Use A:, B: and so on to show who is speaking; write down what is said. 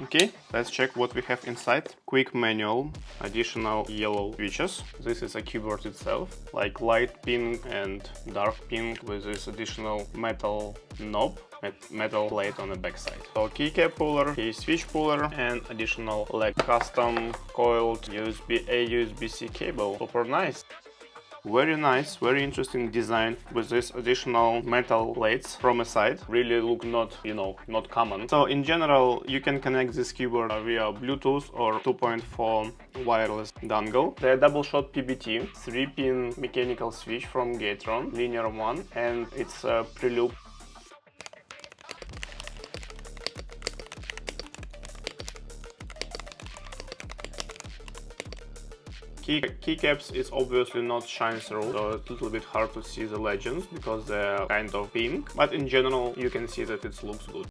A: Okay, let's check what we have inside. Quick manual, additional yellow switches. This is a keyboard itself, like light pink and dark pink with this additional metal knob, metal plate on the backside. So keycap puller, key switch puller, and additional like custom coiled USB-A USB-C cable. Super nice. Very nice, very interesting design with this additional metal plates from the side. Really look not, not common. So in general, you can connect this keyboard via Bluetooth or 2.4 wireless dongle. The double shot PBT, 3-pin mechanical switch from Gatron, linear one, and it's a pre-loop. Keycaps is obviously not shine through, so it's a little bit hard to see the legends because they're kind of pink, but in general you can see that it looks good.